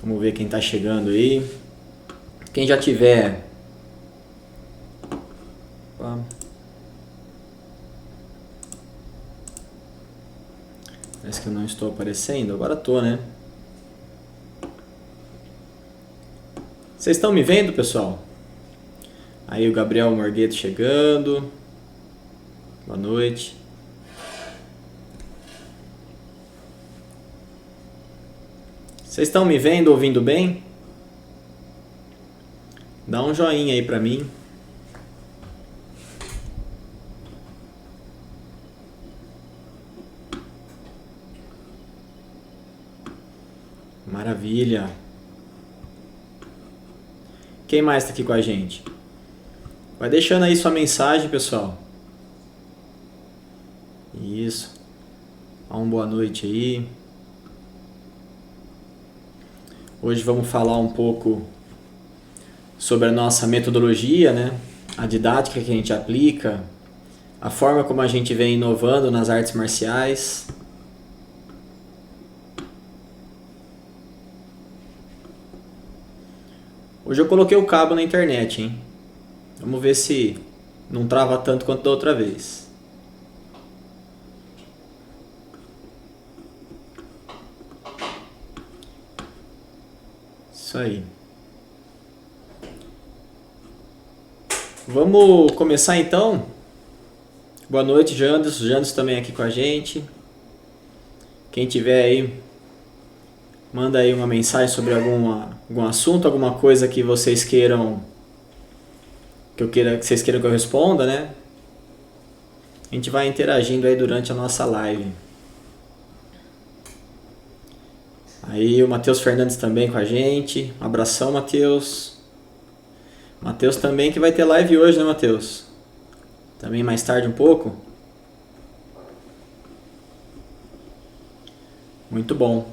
Vamos ver quem está chegando aí. Quem já tiver... Parece que eu não estou aparecendo. Agora estou, né? Vocês estão me vendo, pessoal? Aí o Gabriel Morgueto chegando. Boa noite. Vocês estão me vendo, ouvindo bem? Dá um joinha aí pra mim. Maravilha. Quem mais está aqui com a gente? Vai deixando aí sua mensagem, pessoal. Isso. Dá uma boa noite aí. Hoje vamos falar um pouco sobre a nossa metodologia, né? A didática que a gente aplica, a forma como a gente vem inovando nas artes marciais. Hoje eu coloquei o cabo na internet, hein? Vamos ver se não trava tanto quanto da outra vez. Isso aí. Vamos começar então? Boa noite, Janderson. Janderson também aqui com a gente. Quem tiver aí, manda aí uma mensagem sobre algum assunto, alguma coisa que vocês queiram que vocês queiram que eu responda, né? A gente vai interagindo aí durante a nossa live. Aí o Matheus Fernandes também com a gente. Um abração, Matheus. Matheus também que vai ter live hoje, né, Matheus? Também mais tarde um pouco. Muito bom.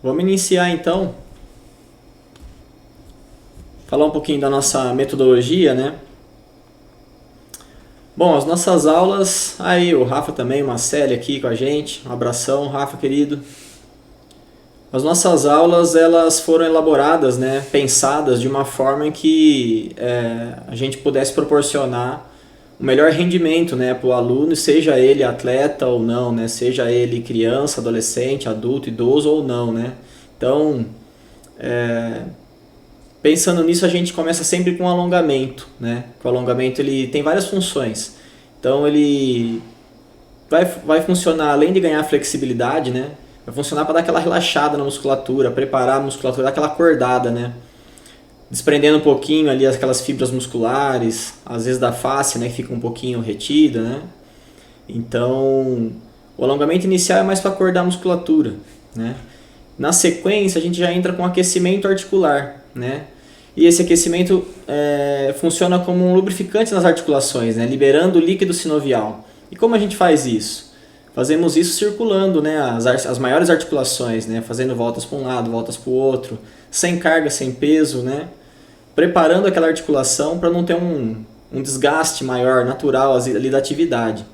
Vamos iniciar então. Falar um pouquinho da nossa metodologia, né? Bom, as nossas aulas, aí o Rafa também, uma série aqui com a gente. Um abração, Rafa querido. As nossas aulas, elas foram elaboradas, né, pensadas de uma forma em que a gente pudesse proporcionar o melhor rendimento, né, para o aluno, seja ele atleta ou não, né, seja ele criança, adolescente, adulto, idoso ou não, né. Então, pensando nisso, a gente começa sempre com o alongamento, né. O alongamento ele tem várias funções. Então, ele vai funcionar, além de ganhar flexibilidade, né, vai funcionar para dar aquela relaxada na musculatura, preparar a musculatura, dar aquela acordada, né? Desprendendo um pouquinho ali aquelas fibras musculares, às vezes da face, né, que fica um pouquinho retida, né? Então, o alongamento inicial é mais para acordar a musculatura, né? Na sequência, a gente já entra com aquecimento articular, né? E esse aquecimento funciona como um lubrificante nas articulações, né? Liberando o líquido sinovial. E como a gente faz isso? Fazemos isso circulando, né, as maiores articulações, né, fazendo voltas para um lado, voltas para o outro, sem carga, sem peso, né, preparando aquela articulação para não ter um desgaste maior, natural ali da atividade.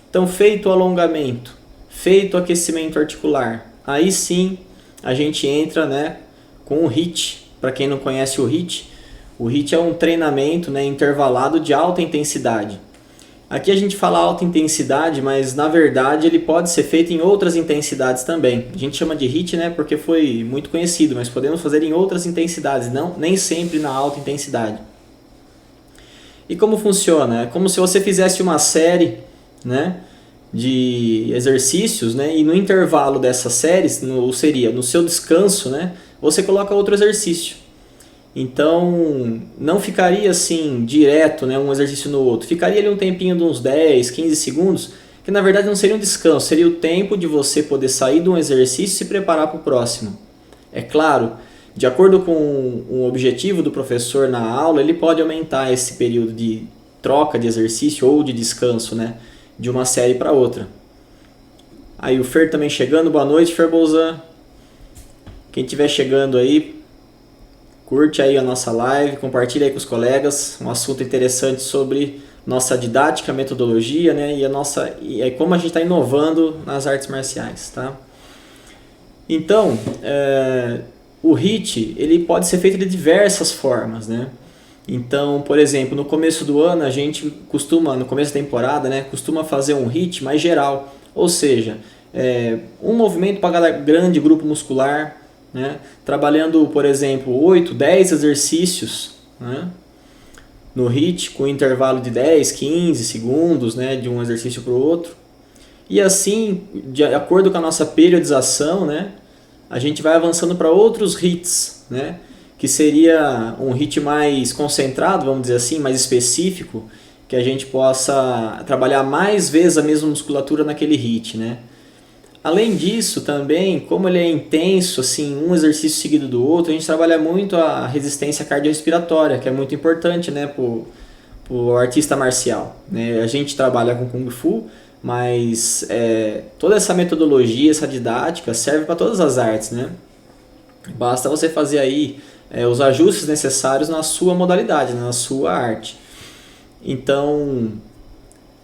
Então, feito o alongamento, feito o aquecimento articular, aí sim a gente entra, né, com o HIIT. Para quem não conhece o HIIT é um treinamento, né, intervalado de alta intensidade. Aqui a gente fala alta intensidade, mas na verdade ele pode ser feito em outras intensidades também. A gente chama de HIIT, né, porque foi muito conhecido, mas podemos fazer em outras intensidades, nem sempre na alta intensidade. E como funciona? É como se você fizesse uma série, né, de exercícios, né, e no intervalo dessas séries, seria no seu descanso, né, você coloca outro exercício. Então, não ficaria assim direto, né, um exercício no outro. Ficaria ali um tempinho de uns 10, 15 segundos, que na verdade não seria um descanso, seria o tempo de você poder sair de um exercício e se preparar para o próximo. É claro, de acordo com o objetivo do professor na aula, ele pode aumentar esse período de troca de exercício ou de descanso, né, de uma série para outra. Aí o Fer também chegando, boa noite, Fer Bolzan. Quem estiver chegando aí, curte aí a nossa live, compartilha aí com os colegas, um assunto interessante sobre nossa didática, metodologia, né, e como a gente está inovando nas artes marciais, tá? Então, o HIIT, ele pode ser feito de diversas formas, né? Então, por exemplo, no começo do ano a gente costuma, no começo da temporada, né, costuma fazer um HIIT mais geral, ou seja, um movimento para cada grande grupo muscular, né, trabalhando, por exemplo, 8, 10 exercícios, né, no HIIT com intervalo de 10, 15 segundos, né, de um exercício para o outro. E assim, de acordo com a nossa periodização, né, a gente vai avançando para outros HIITs, né, que seria um HIIT mais concentrado, vamos dizer assim, mais específico, que a gente possa trabalhar mais vezes a mesma musculatura naquele HIIT, né. Além disso, também, como ele é intenso, assim, um exercício seguido do outro, a gente trabalha muito a resistência cardiorrespiratória, que é muito importante, né, para o artista marcial, né. A gente trabalha com Kung Fu, mas toda essa metodologia, essa didática serve para todas as artes, né. Basta você fazer aí os ajustes necessários na sua modalidade, na sua arte. Então,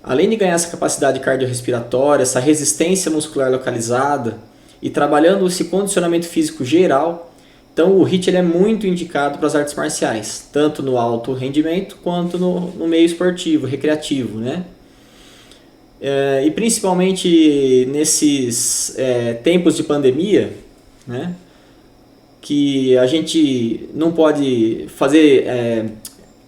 além de ganhar essa capacidade cardiorrespiratória, essa resistência muscular localizada e trabalhando esse condicionamento físico geral, então o HIIT ele é muito indicado para as artes marciais, tanto no alto rendimento quanto no meio esportivo, recreativo, né? E principalmente nesses tempos de pandemia, né? Que a gente não pode fazer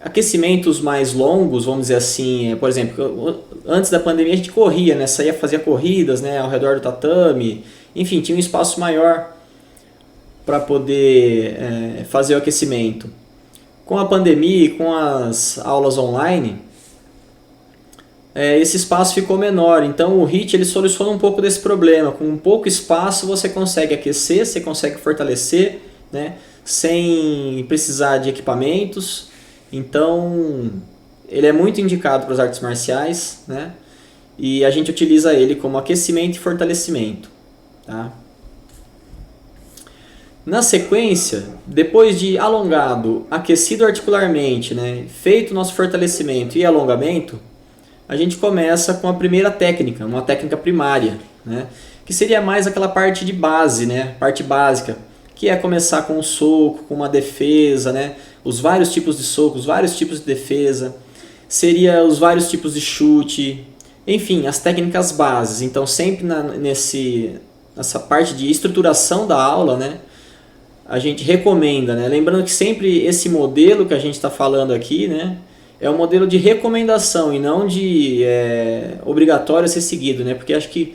aquecimentos mais longos, vamos dizer assim, por exemplo, antes da pandemia a gente corria, né, fazia corridas, né, ao redor do tatame, enfim, tinha um espaço maior para poder fazer o aquecimento. Com a pandemia e com as aulas online, esse espaço ficou menor, então o HIIT ele soluciona um pouco desse problema. Com pouco espaço você consegue aquecer, você consegue fortalecer, né, sem precisar de equipamentos. Então ele é muito indicado para as artes marciais, né, e a gente utiliza ele como aquecimento e fortalecimento, tá? Na sequência, depois de alongado, aquecido articularmente, né, feito o nosso fortalecimento e alongamento, a gente começa com a primeira técnica, uma técnica primária, né, que seria mais aquela parte de base, né, parte básica, que é começar com um soco, com uma defesa, né, os vários tipos de socos, vários tipos de defesa, seria os vários tipos de chute, enfim, as técnicas bases. Então sempre nessa parte de estruturação da aula, né, a gente recomenda, né, lembrando que sempre esse modelo que a gente está falando aqui, né, é um modelo de recomendação e não de obrigatório ser seguido, né? Porque acho que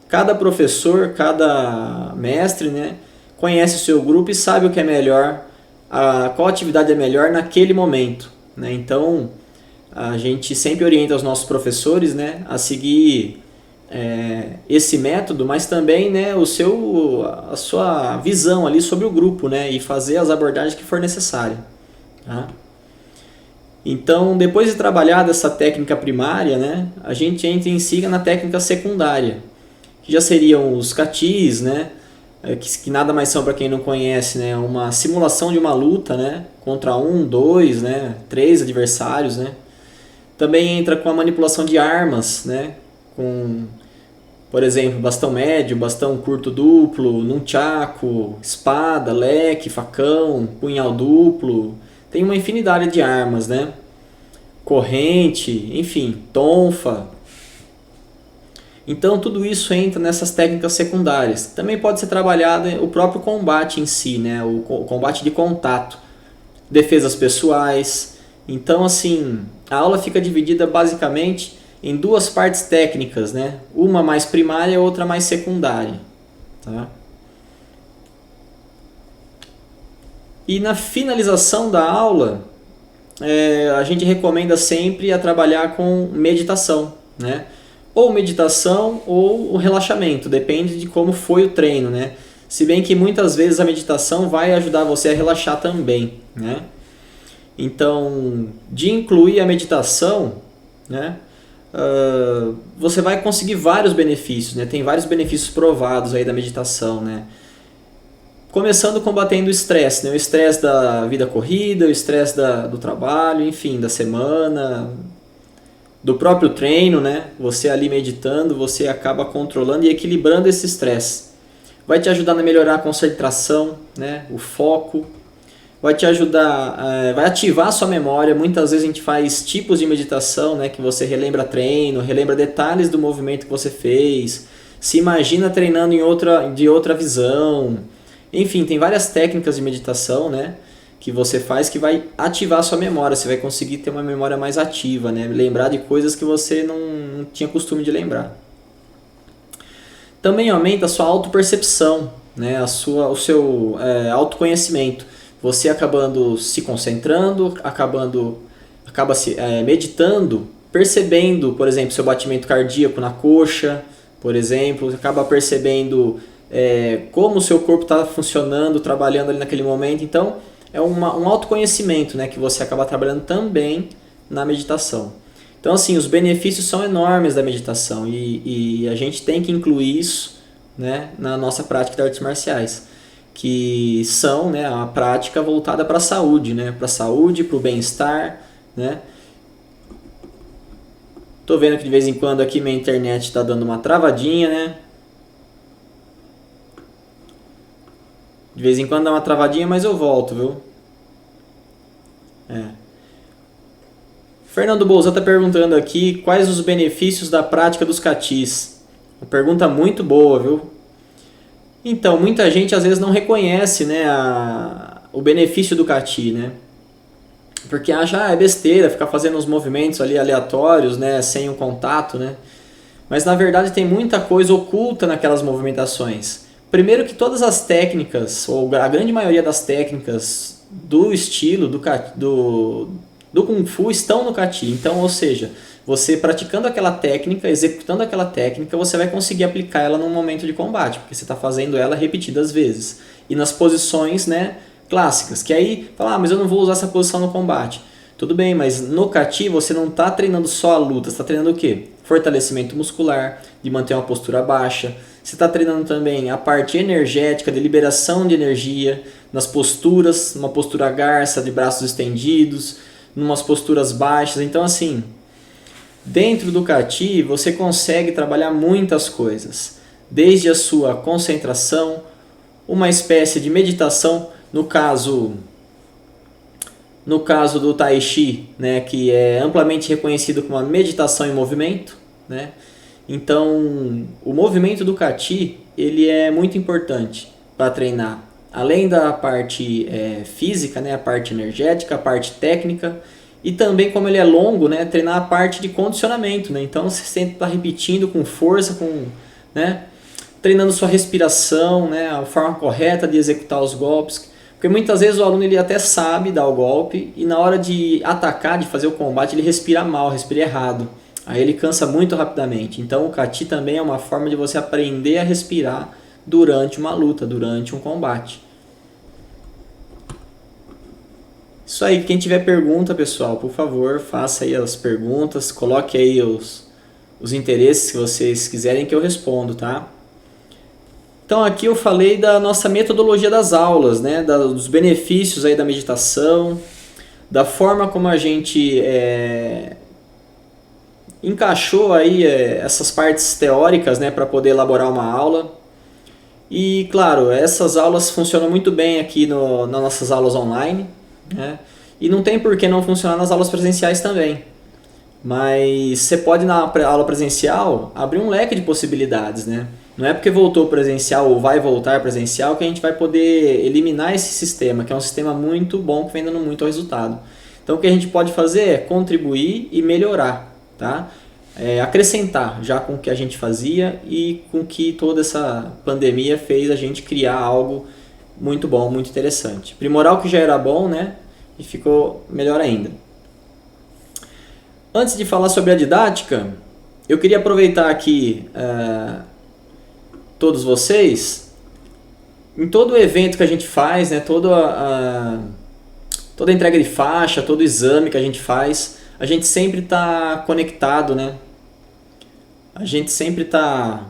cada professor, cada mestre, né, conhece o seu grupo e sabe o que é melhor, qual atividade é melhor naquele momento, né? Então a gente sempre orienta os nossos professores, né, a seguir esse método, mas também, né, a sua visão ali sobre o grupo, né, e fazer as abordagens que for necessário, tá? Então, depois de trabalhar dessa técnica primária, né, a gente entra em si na técnica secundária, que já seriam os catis, né, que nada mais são, para quem não conhece, né, uma simulação de uma luta, né, contra 1, 2, né, 3 adversários, né. Também entra com a manipulação de armas, né, com, por exemplo, bastão médio, bastão curto duplo, nunchaku, espada, leque, facão, punhal duplo. Tem uma infinidade de armas, né? Corrente, enfim, tonfa. Então tudo isso entra nessas técnicas secundárias. Também pode ser trabalhado o próprio combate em si, né? O combate de contato, defesas pessoais. Então, assim, a aula fica dividida basicamente em duas partes técnicas, né? Uma mais primária e outra mais secundária, tá? E na finalização da aula, a gente recomenda sempre a trabalhar com meditação, né? Ou meditação ou o relaxamento, depende de como foi o treino, né? Se bem que muitas vezes a meditação vai ajudar você a relaxar também, né? Então, de incluir a meditação, né, você vai conseguir vários benefícios, né? Tem vários benefícios provados aí da meditação, né? Começando combatendo o estresse, né? O estresse da vida corrida, o estresse do trabalho, enfim, da semana. do próprio treino, né? Você ali meditando, você acaba controlando e equilibrando esse estresse. Vai te ajudar a melhorar a concentração, né? O foco. Vai te ajudar, vai ativar a sua memória. Muitas vezes a gente faz tipos de meditação, né? Que você relembra treino, relembra detalhes do movimento que você fez, se imagina treinando de outra visão. Enfim, tem várias técnicas de meditação, né? Que você faz que vai ativar a sua memória. Você vai conseguir ter uma memória mais ativa, né? Lembrar de coisas que você não tinha costume de lembrar. Também aumenta a sua autopercepção, né? O seu autoconhecimento. Você acabando se concentrando, acaba se meditando, percebendo, por exemplo, seu batimento cardíaco na coxa, por exemplo, acaba percebendo como o seu corpo está funcionando, trabalhando ali naquele momento. Então, é um autoconhecimento, né, que você acaba trabalhando também na meditação. Então, assim, os benefícios são enormes da meditação e a gente tem que incluir isso, né, na nossa prática de artes marciais, que são, né, a prática voltada para a saúde, né, para a saúde, para o bem-estar, né. Tô vendo que de vez em quando aqui minha internet está dando uma travadinha, né. De vez em quando dá uma travadinha, mas eu volto, viu? Fernando Bolsa está perguntando aqui quais os benefícios da prática dos catis. Uma pergunta muito boa, viu? Então, muita gente às vezes não reconhece, né, o benefício do cati, né? Porque acha, é besteira ficar fazendo uns movimentos ali aleatórios, né, sem um contato, né? Mas na verdade tem muita coisa oculta naquelas movimentações. Primeiro que todas as técnicas, ou a grande maioria das técnicas do estilo do Kung Fu estão no Kati. Então, ou seja, você praticando aquela técnica, executando aquela técnica, você vai conseguir aplicar ela num momento de combate, porque você está fazendo ela repetidas vezes. E nas posições, né, clássicas, que aí fala, mas eu não vou usar essa posição no combate. Tudo bem, mas no Kati você não está treinando só a luta, você está treinando o quê? Fortalecimento muscular, de manter uma postura baixa. Você está treinando também a parte energética, de liberação de energia, nas posturas, numa postura garça, de braços estendidos, numas posturas baixas. Então, assim, dentro do Kati você consegue trabalhar muitas coisas, desde a sua concentração, uma espécie de meditação, no caso do Tai Chi, né, que é amplamente reconhecido como uma meditação em movimento, né? Então, o movimento do Kati, ele é muito importante para treinar, além da parte física, né, a parte energética, a parte técnica, e também, como ele é longo, né, treinar a parte de condicionamento, né? Então você sempre está repetindo com força, né, treinando sua respiração, né, a forma correta de executar os golpes. Porque muitas vezes o aluno ele até sabe dar o golpe e na hora de atacar, de fazer o combate, ele respira mal, respira errado. Aí ele cansa muito rapidamente. Então o Kati também é uma forma de você aprender a respirar durante uma luta, durante um combate. Isso aí, quem tiver pergunta, pessoal, por favor, faça aí as perguntas, coloque aí os interesses que vocês quiserem que eu respondo, tá? Então aqui eu falei da nossa metodologia das aulas, né? Dos benefícios aí da meditação, da forma como a gente encaixou aí essas partes teóricas, né, para poder elaborar uma aula. E claro, essas aulas funcionam muito bem aqui nas nossas aulas online, né? E não tem por que não funcionar nas aulas presenciais também. Mas você pode, na aula presencial, abrir um leque de possibilidades, né? Não é porque voltou presencial ou vai voltar presencial que a gente vai poder eliminar esse sistema, que é um sistema muito bom, que vem dando muito resultado. Então o que a gente pode fazer é contribuir e melhorar, tá? Acrescentar já com o que a gente fazia e com que toda essa pandemia fez a gente criar algo muito bom, muito interessante. Aprimorar o que já era bom, né? E ficou melhor ainda. Antes de falar sobre a didática, eu queria aproveitar aqui todos vocês, em todo evento que a gente faz, né, toda entrega de faixa, todo exame que a gente faz, a gente sempre está conectado, né? A gente sempre está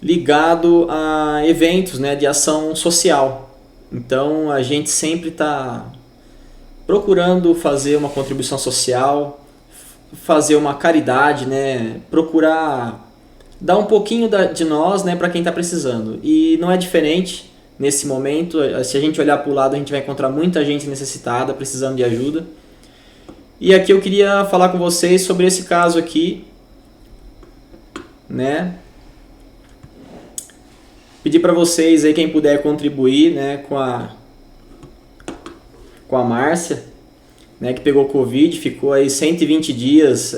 ligado a eventos, né, de ação social. Então a gente sempre está procurando fazer uma contribuição social, fazer uma caridade, né? Procurar dar um pouquinho de nós, né, para quem está precisando. E não é diferente nesse momento. Se a gente olhar para o lado, a gente vai encontrar muita gente necessitada, precisando de ajuda. E aqui eu queria falar com vocês sobre esse caso aqui, né? Pedir para vocês aí, quem puder contribuir, né, com a Márcia, né, que pegou Covid, ficou aí 120 dias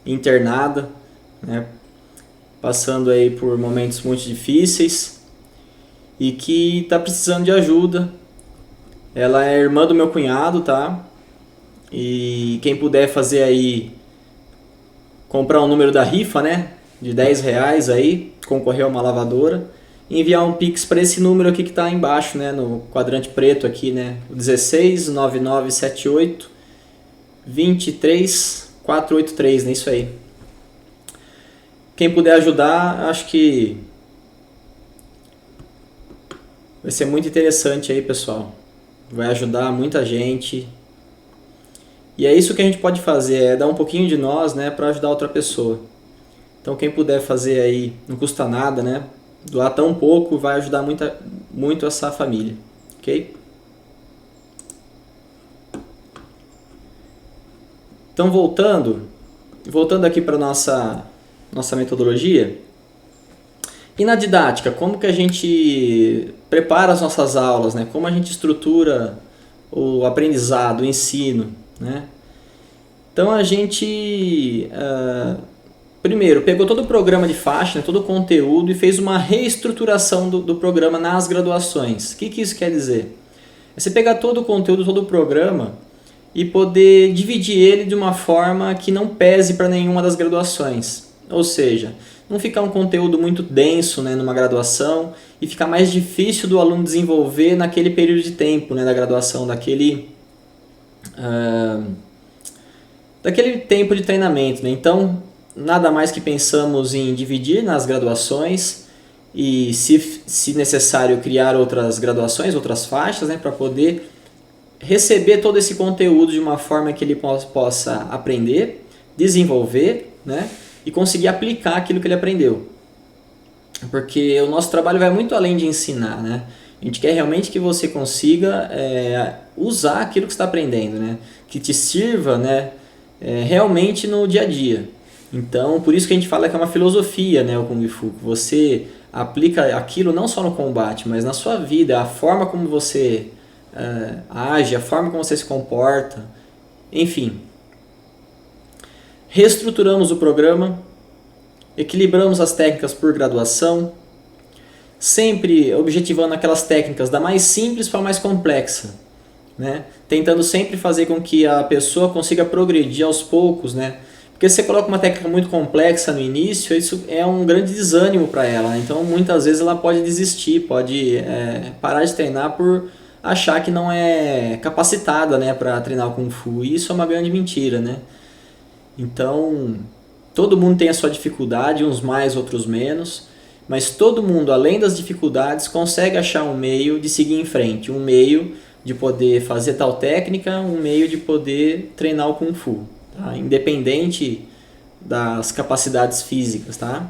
internada, né, passando aí por momentos muito difíceis e que está precisando de ajuda. Ela é irmã do meu cunhado, tá? E quem puder fazer aí, comprar um número da rifa, né, de R$10 aí, concorrer a uma lavadora, e enviar um Pix para esse número aqui que está embaixo, né, no quadrante preto aqui, né, 16 9978 23 483, né, isso aí. Quem puder ajudar, acho que vai ser muito interessante aí, pessoal. Vai ajudar muita gente. E é isso que a gente pode fazer, é dar um pouquinho de nós, né, para ajudar outra pessoa. Então quem puder fazer aí, não custa nada, né? Doar tão pouco vai ajudar muito essa família, ok? Então voltando aqui para nossa metodologia. E na didática, como que a gente prepara as nossas aulas, né? Como a gente estrutura o aprendizado, o ensino, né? Então a gente primeiro pegou todo o programa de faixa, né, todo o conteúdo, e fez uma reestruturação do programa nas graduações. O que isso quer dizer? É você pegar todo o conteúdo, todo o programa e poder dividir ele de uma forma que não pese para nenhuma das graduações. Ou seja, não ficar um conteúdo muito denso, né, numa graduação e ficar mais difícil do aluno desenvolver naquele período de tempo, né, da graduação, daquele tempo de treinamento, né? Então, nada mais que pensamos em dividir nas graduações e, se necessário, criar outras graduações, outras faixas, né, para poder receber todo esse conteúdo de uma forma que ele possa aprender, desenvolver, né, e conseguir aplicar aquilo que ele aprendeu. Porque o nosso trabalho vai muito além de ensinar, né? A gente quer realmente que você consiga usar aquilo que você está aprendendo, né? Que te sirva, né, realmente no dia a dia. Então, por isso que a gente fala que é uma filosofia, né, o Kung Fu. Você aplica aquilo não só no combate, mas na sua vida, a forma como você age, a forma como você se comporta, enfim. Reestruturamos o programa, equilibramos as técnicas por graduação, sempre objetivando aquelas técnicas da mais simples para a mais complexa, né? Tentando sempre fazer com que a pessoa consiga progredir aos poucos, né? Porque se você coloca uma técnica muito complexa no início, isso é um grande desânimo para ela, né? Então muitas vezes ela pode desistir, pode parar de treinar por achar que não é capacitada, né, para treinar o Kung Fu. E isso é uma grande mentira, né? Então, todo mundo tem a sua dificuldade, uns mais, outros menos, mas todo mundo, além das dificuldades, consegue achar um meio de seguir em frente, um meio de poder fazer tal técnica, um meio de poder treinar o Kung Fu, tá? Independente das capacidades físicas, tá?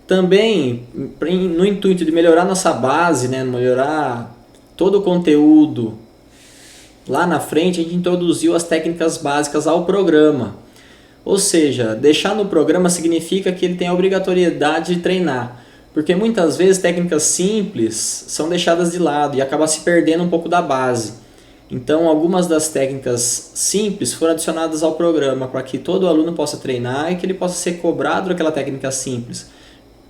Também, no intuito de melhorar nossa base, né, melhorar todo o conteúdo, lá na frente a gente introduziu as técnicas básicas ao programa. Ou seja, deixar no programa significa que ele tem a obrigatoriedade de treinar. Porque muitas vezes técnicas simples são deixadas de lado e acaba se perdendo um pouco da base. Então algumas das técnicas simples foram adicionadas ao programa para que todo aluno possa treinar e que ele possa ser cobrado daquela técnica simples,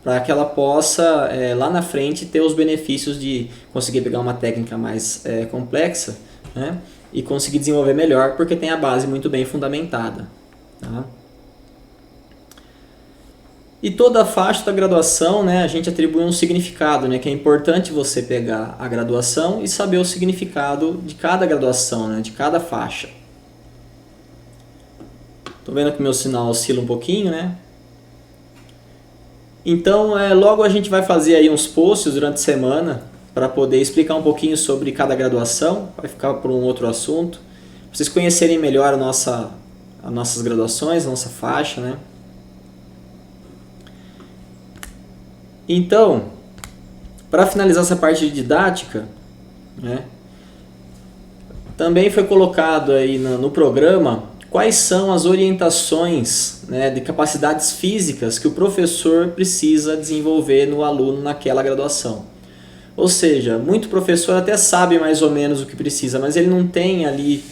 para que ela possa lá na frente ter os benefícios de conseguir pegar uma técnica mais complexa, né, e conseguir desenvolver melhor porque tem a base muito bem fundamentada. Tá? E toda a faixa da graduação, né, a gente atribui um significado, né, que é importante você pegar a graduação e saber o significado de cada graduação, né, de cada faixa. Estou vendo que o meu sinal oscila um pouquinho, né? Então, logo a gente vai fazer aí uns posts durante a semana para poder explicar um pouquinho sobre cada graduação, vai ficar por um outro assunto, pra vocês conhecerem melhor as nossas graduações, a nossa faixa, né? Então, para finalizar essa parte de didática, né, também foi colocado aí no programa quais são as orientações, né, de capacidades físicas que o professor precisa desenvolver no aluno naquela graduação. Ou seja, muito professor até sabe mais ou menos o que precisa, mas ele não tem ali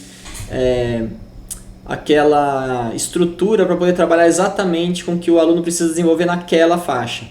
aquela estrutura para poder trabalhar exatamente com o que o aluno precisa desenvolver naquela faixa.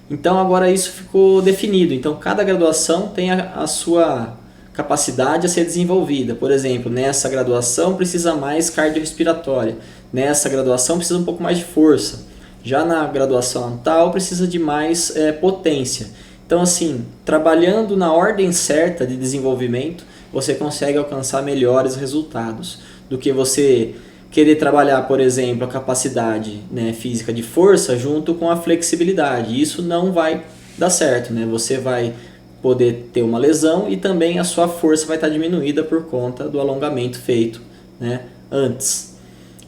Então agora isso ficou definido. Então cada graduação tem a sua capacidade a ser desenvolvida. Por exemplo, nessa graduação precisa mais cardiorrespiratória, nessa graduação precisa um pouco mais de força, já na graduação tal precisa de mais potência. Então assim, trabalhando na ordem certa de desenvolvimento, você consegue alcançar melhores resultados do que você querer trabalhar, por exemplo, a capacidade, né, física de força junto com a flexibilidade. Isso não vai dar certo, né? Você vai poder ter uma lesão e também a sua força vai estar diminuída por conta do alongamento feito, né, antes.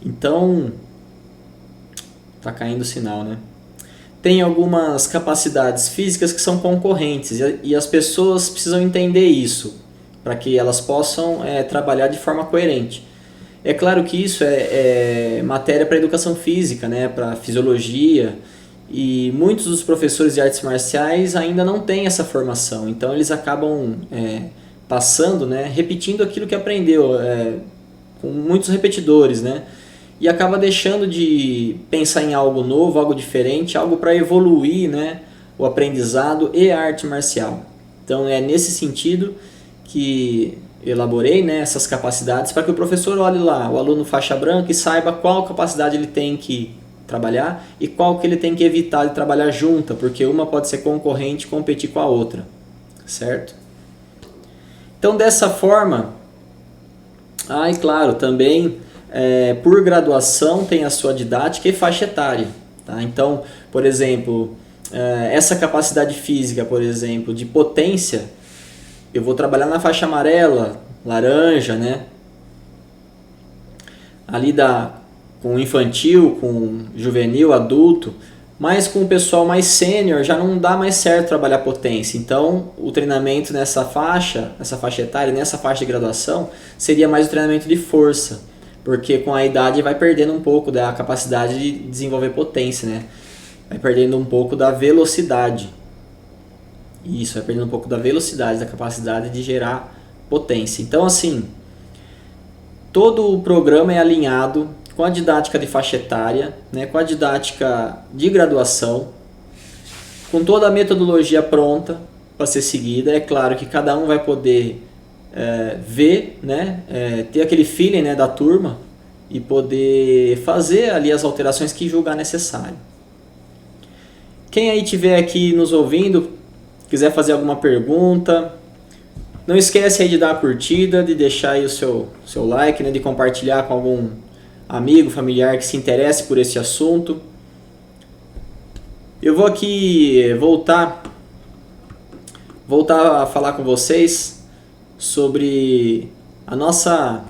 Então, tá caindo o sinal, né? Tem algumas capacidades físicas que são concorrentes e as pessoas precisam entender isso para que elas possam trabalhar de forma coerente. É claro que isso é matéria para educação física, né, para fisiologia, e muitos dos professores de artes marciais ainda não têm essa formação, então eles acabam passando, né, repetindo aquilo que aprendeu, com muitos repetidores, né, e acaba deixando de pensar em algo novo, algo diferente, algo para evoluir, né, o aprendizado e a arte marcial. Então é nesse sentido que elaborei, né, essas capacidades para que o professor olhe lá, o aluno faixa branca, e saiba qual capacidade ele tem que trabalhar e qual que ele tem que evitar de trabalhar junta, porque uma pode ser concorrente e competir com a outra, certo? Então dessa forma, e claro, também por graduação tem a sua didática e faixa etária, tá? Então, por exemplo, essa capacidade física, por exemplo, de potência, eu vou trabalhar na faixa amarela, laranja, né? Ali com infantil, com juvenil, adulto, mas com o pessoal mais sênior já não dá mais certo trabalhar potência. Então, o treinamento nessa faixa etária, nessa faixa de graduação, seria mais o treinamento de força, porque com a idade vai perdendo um pouco da capacidade de desenvolver potência, né? Vai perdendo um pouco da velocidade. Isso, vai perdendo um pouco da velocidade, da capacidade de gerar potência. Então, assim, todo o programa é alinhado com a didática de faixa etária, né, com a didática de graduação, com toda a metodologia pronta para ser seguida. É claro que cada um vai poder ver, né, ter aquele feeling, né, da turma e poder fazer ali as alterações que julgar necessário. Quem aí estiver aqui nos ouvindo, quiser fazer alguma pergunta, não esquece aí de dar a curtida, de deixar aí o seu like, né, de compartilhar com algum amigo, familiar que se interesse por esse assunto. Eu vou aqui voltar a falar com vocês sobre a nossa...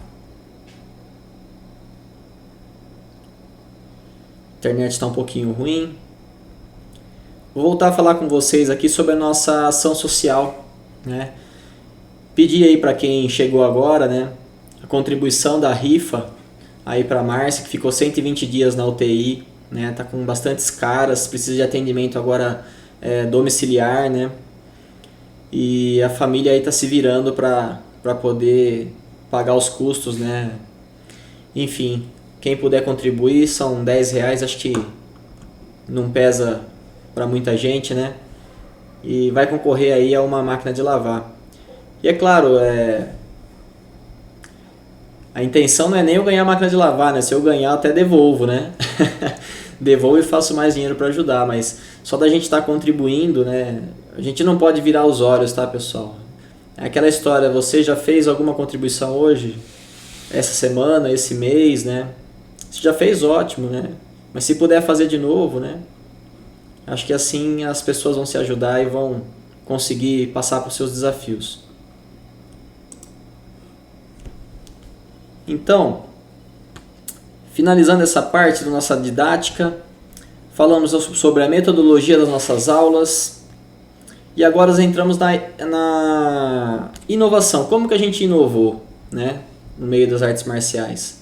A internet está um pouquinho ruim. Vou voltar a falar com vocês aqui sobre a nossa ação social, né? Pedir aí para quem chegou agora, né, a contribuição da rifa aí para a Márcia, que ficou 120 dias na UTI, né, tá com bastantes caras, precisa de atendimento agora domiciliar, né? E a família aí tá se virando para poder pagar os custos, né? Enfim, quem puder contribuir, são R$10, acho que não pesa para muita gente, né? E vai concorrer aí a uma máquina de lavar. E é claro, a intenção não é nem eu ganhar a máquina de lavar, né? Se eu ganhar, eu até devolvo, né? Devolvo e faço mais dinheiro para ajudar, mas só da gente estar contribuindo, né? A gente não pode virar os olhos, tá, pessoal? É aquela história, você já fez alguma contribuição hoje? Essa semana, esse mês, né? Se já fez, ótimo, né? Mas se puder fazer de novo, né? Acho que assim as pessoas vão se ajudar e vão conseguir passar por seus desafios. Então, finalizando essa parte da nossa didática, falamos sobre a metodologia das nossas aulas e agora entramos na inovação. Como que a gente inovou, né, no meio das artes marciais?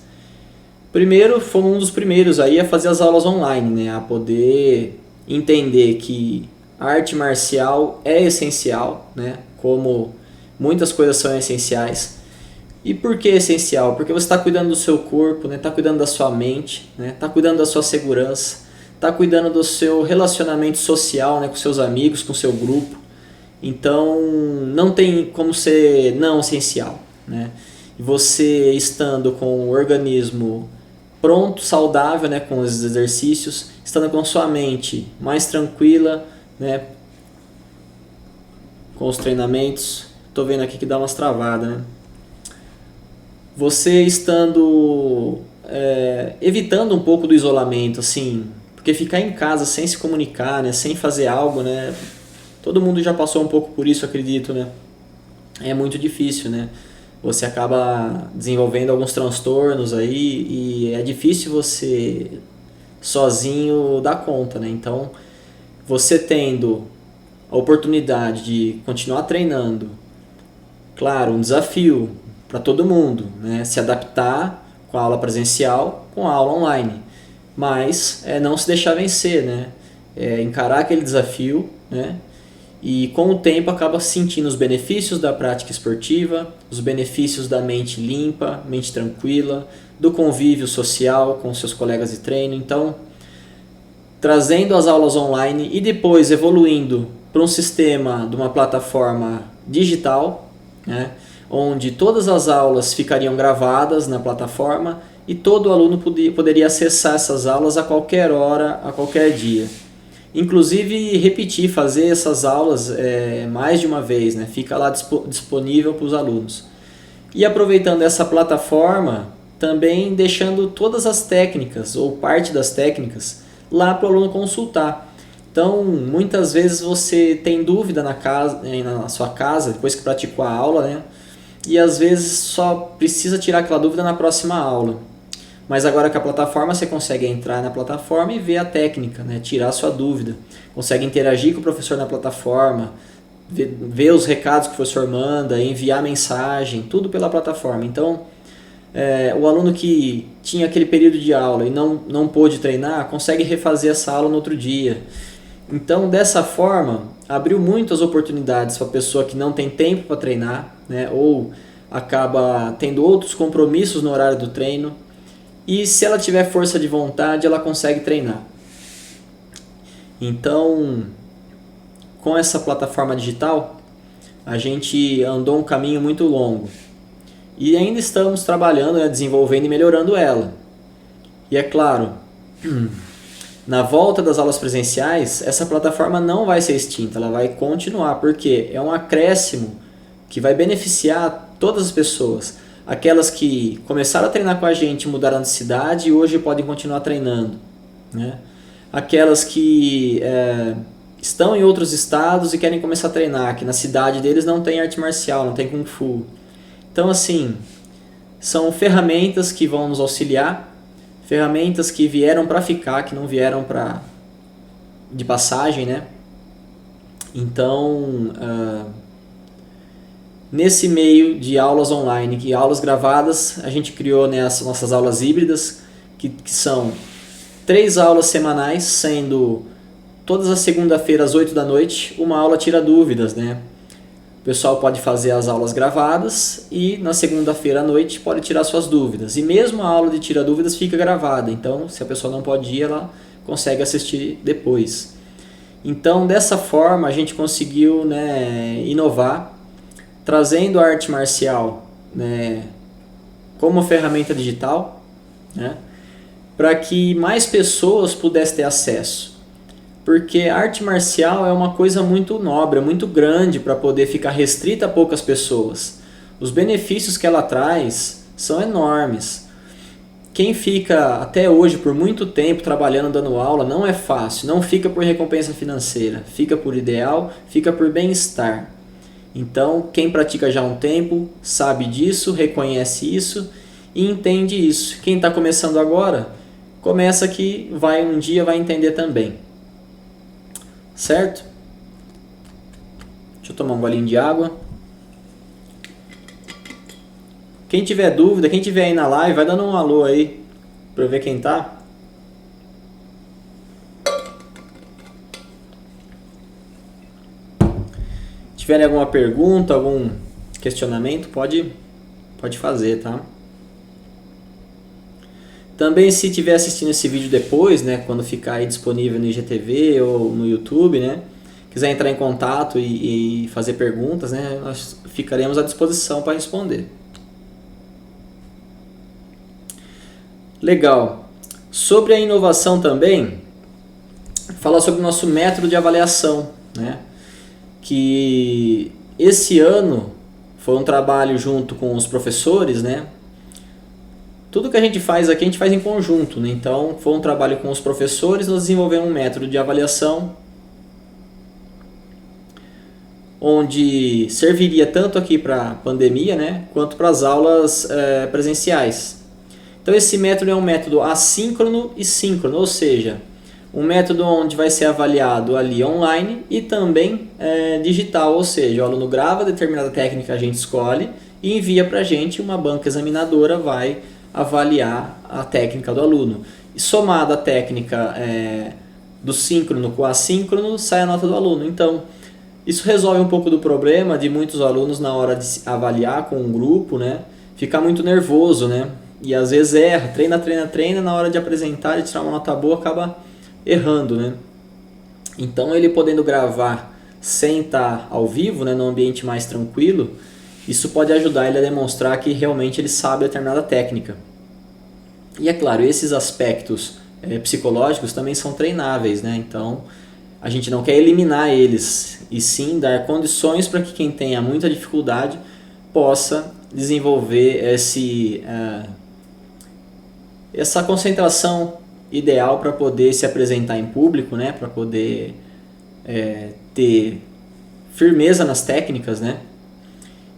Primeiro, foi um dos primeiros aí a fazer as aulas online, né, a poder entender que a arte marcial é essencial, né, como muitas coisas são essenciais. E por que é essencial? Porque você está cuidando do seu corpo, né, está cuidando da sua mente, né, está cuidando da sua segurança, está cuidando do seu relacionamento social, né, com seus amigos, com seu grupo. Então não tem como ser não essencial, né? Você estando com o organismo pronto, saudável, né, com os exercícios, estando com sua mente mais tranquila, né, com os treinamentos. Estou vendo aqui que dá umas travadas, né? Você estando evitando um pouco do isolamento, assim, porque ficar em casa sem se comunicar, né, sem fazer algo, né, todo mundo já passou um pouco por isso, acredito, né? É muito difícil, né? Você acaba desenvolvendo alguns transtornos aí e é difícil você sozinho dar conta, né? Então, você tendo a oportunidade de continuar treinando, claro, um desafio para todo mundo, né? Se adaptar com a aula presencial, com a aula online, mas não se deixar vencer, né? Encarar aquele desafio, né? E com o tempo acaba sentindo os benefícios da prática esportiva, os benefícios da mente limpa, mente tranquila, do convívio social com seus colegas de treino. Então, trazendo as aulas online e depois evoluindo para um sistema de uma plataforma digital, né, onde todas as aulas ficariam gravadas na plataforma e todo aluno poderia acessar essas aulas a qualquer hora, a qualquer dia. Inclusive repetir, fazer essas aulas mais de uma vez, né? Fica lá disponível para os alunos. E aproveitando essa plataforma, também deixando todas as técnicas ou parte das técnicas lá para o aluno consultar. Então, muitas vezes você tem dúvida na sua casa, depois que praticou a aula, né? E às vezes só precisa tirar aquela dúvida na próxima aula. Mas agora com a plataforma você consegue entrar na plataforma e ver a técnica, né? Tirar a sua dúvida. Consegue interagir com o professor na plataforma, ver os recados que o professor manda, enviar mensagem, tudo pela plataforma. Então, o aluno que tinha aquele período de aula e não pôde treinar, consegue refazer essa aula no outro dia. Então, dessa forma, abriu muitas oportunidades para a pessoa que não tem tempo para treinar, né? Ou acaba tendo outros compromissos no horário do treino. E se ela tiver força de vontade, ela consegue treinar. Então, com essa plataforma digital, a gente andou um caminho muito longo. E ainda estamos trabalhando, né, desenvolvendo e melhorando ela. E é claro, na volta das aulas presenciais, essa plataforma não vai ser extinta, ela vai continuar, porque é um acréscimo que vai beneficiar todas as pessoas. Aquelas que começaram a treinar com a gente, mudaram de cidade e hoje podem continuar treinando, né? Aquelas que estão em outros estados e querem começar a treinar, que na cidade deles não tem arte marcial, não tem Kung Fu. Então, assim, são ferramentas que vão nos auxiliar, ferramentas que vieram para ficar, que não vieram de passagem, né? Então, nesse meio de aulas online e aulas gravadas, a gente criou, né, as nossas aulas híbridas, que são 3 aulas semanais, sendo todas as segunda-feiras às 8 da noite, uma aula tira dúvidas, né? O pessoal pode fazer as aulas gravadas e na segunda-feira à noite pode tirar suas dúvidas. E mesmo a aula de tira dúvidas fica gravada, então se a pessoa não pode ir, ela consegue assistir depois. Então, dessa forma, a gente conseguiu, né, inovar, trazendo a arte marcial, né, como ferramenta digital, né, para que mais pessoas pudessem ter acesso. Porque a arte marcial é uma coisa muito nobre, muito grande para poder ficar restrita a poucas pessoas. Os benefícios que ela traz são enormes. quem fica até hoje por muito tempo trabalhando, dando aula, não é fácil, não fica por recompensa financeira, fica por ideal, fica por bem-estar. Então, quem pratica já há um tempo sabe disso, reconhece isso e entende isso. Quem está começando agora, começa que um dia vai entender também. Certo? Deixa eu tomar um golinho de água. Quem tiver dúvida, quem tiver aí na live, vai dando um alô aí para eu ver quem tá. Se tiverem alguma pergunta, algum questionamento, pode fazer, tá? Também, se estiver assistindo esse vídeo depois, né, quando ficar aí disponível no IGTV ou no YouTube, né, quiser entrar em contato e fazer perguntas, né, nós ficaremos à disposição para responder. Legal. Sobre a inovação também, falar sobre o nosso método de avaliação, né? Que esse ano foi um trabalho junto com os professores, né? Tudo que a gente faz aqui, a gente faz em conjunto, né? Então, foi um trabalho com os professores, nós desenvolvemos um método de avaliação onde serviria tanto aqui para a pandemia, né, quanto para as aulas presenciais. Então esse método é um método assíncrono e síncrono, ou seja, um método onde vai ser avaliado ali online e também digital, ou seja, o aluno grava determinada técnica que a gente escolhe e envia para a gente, uma banca examinadora vai avaliar a técnica do aluno. E somada a técnica do síncrono com o assíncrono, sai a nota do aluno. Então, isso resolve um pouco do problema de muitos alunos na hora de avaliar com um grupo, né, ficar muito nervoso, né? E às vezes erra, treina, na hora de apresentar e tirar uma nota boa acaba errando, né? Então ele podendo gravar sem estar ao vivo, né, num ambiente mais tranquilo, isso pode ajudar ele a demonstrar que realmente ele sabe determinada técnica. E é claro, esses aspectos psicológicos também são treináveis, né? Então a gente não quer eliminar eles, e sim dar condições para que quem tenha muita dificuldade possa desenvolver essa concentração ideal para poder se apresentar em público, né? Para poder ter firmeza nas técnicas, né?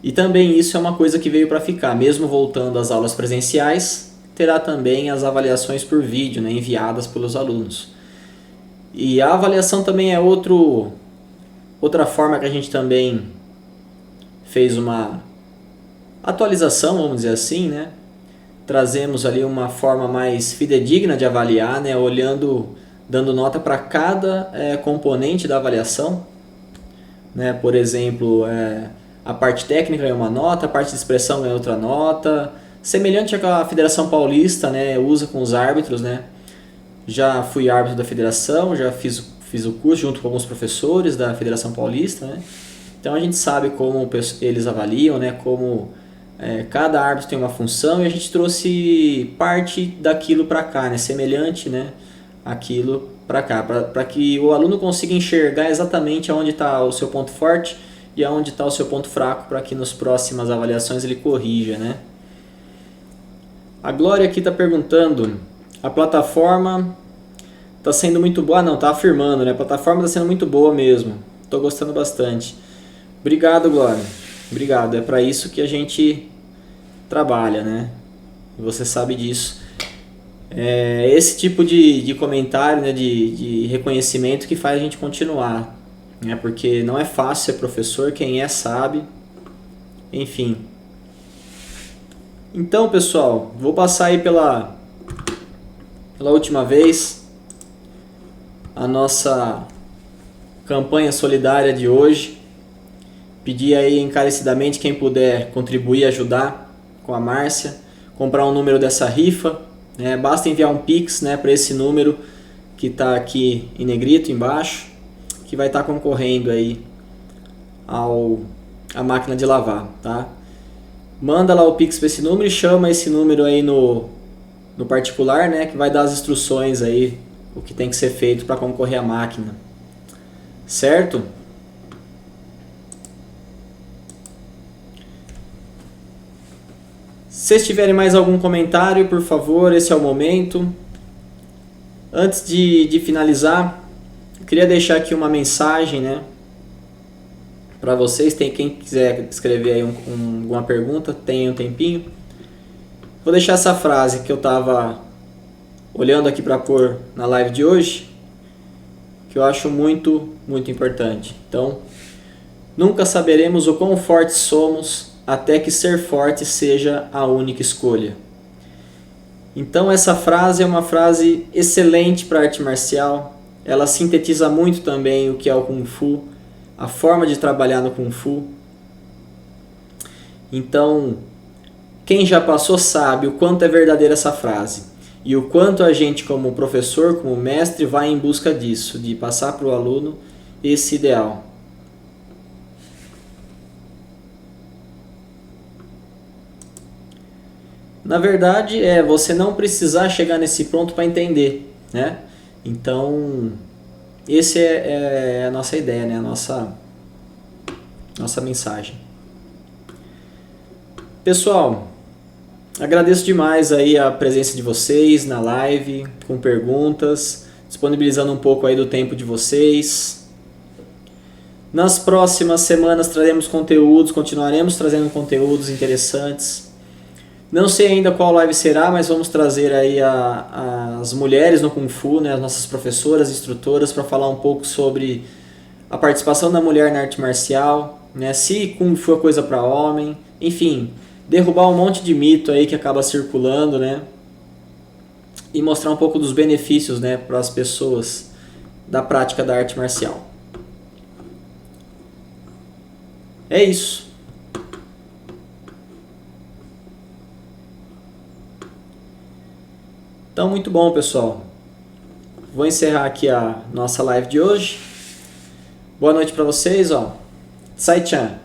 E também isso é uma coisa que veio para ficar, mesmo voltando às aulas presenciais, terá também as avaliações por vídeo, né? Enviadas pelos alunos. E a avaliação também é outra forma que a gente também fez uma atualização, vamos dizer assim, né? Trazemos ali uma forma mais fidedigna de avaliar, né? Dando nota para cada componente da avaliação, né? Por exemplo, a parte técnica ganha uma nota, a parte de expressão ganha outra nota, semelhante ao que a Federação Paulista, né, usa com os árbitros, né? Já fui árbitro da federação, já fiz o curso junto com alguns professores da Federação Paulista, né? Então a gente sabe como eles avaliam, né? Como cada árbitro tem uma função, e a gente trouxe parte daquilo para cá, né? Semelhante, né? Aquilo para cá, para que o aluno consiga enxergar exatamente aonde está o seu ponto forte e aonde está o seu ponto fraco, para que nas próximas avaliações ele corrija, né? A Glória aqui está perguntando: a plataforma está sendo muito boa? Não, está afirmando, né? A plataforma está sendo muito boa mesmo. Estou gostando bastante. Obrigado, Glória. Obrigado. É para isso que a gente trabalha, né? Você sabe disso. É esse tipo de comentário, né? De reconhecimento que faz a gente continuar, né? Porque não é fácil ser professor, quem sabe. Enfim. Então, pessoal, vou passar aí pela última vez a nossa campanha solidária de hoje. Pedir aí encarecidamente quem puder contribuir, ajudar com a Márcia, comprar um número dessa rifa, né? Basta enviar um Pix, né, para esse número que está aqui em negrito embaixo, que vai estar concorrendo aí à máquina de lavar, tá? Manda lá o Pix para esse número e chama esse número aí no particular, né, que vai dar as instruções aí, o que tem que ser feito para concorrer à máquina. Certo? vocês tiverem mais algum comentário, por favor, esse é o momento. Antes de finalizar, eu queria deixar aqui uma mensagem, né, para vocês. Tem quem quiser escrever aí alguma pergunta, tem um tempinho. Vou deixar essa frase que eu estava olhando aqui para pôr na live de hoje, que eu acho muito, muito importante. Então, nunca saberemos o quão fortes somos até que ser forte seja a única escolha. Então essa frase é uma frase excelente para arte marcial. Ela sintetiza muito também o que é o Kung Fu, a forma de trabalhar no Kung Fu. Então, quem já passou sabe o quanto é verdadeira essa frase e o quanto a gente, como professor, como mestre, vai em busca disso, de passar para o aluno esse ideal. Na verdade, você não precisar chegar nesse ponto para entender, né? Então, essa é a nossa ideia, né? A nossa mensagem. Pessoal, agradeço demais aí a presença de vocês na live, com perguntas, disponibilizando um pouco aí do tempo de vocês. Nas próximas semanas traremos conteúdos, continuaremos trazendo conteúdos interessantes. Não sei ainda qual live será, mas vamos trazer aí as mulheres no Kung Fu, né, as nossas professoras, instrutoras, para falar um pouco sobre a participação da mulher na arte marcial, né, se Kung Fu é coisa para homem, enfim, derrubar um monte de mito aí que acaba circulando, né, e mostrar um pouco dos benefícios, né, para as pessoas da prática da arte marcial. É isso. Então, muito bom, pessoal. Vou encerrar aqui a nossa live de hoje. Boa noite para vocês, ó. Sai Chan.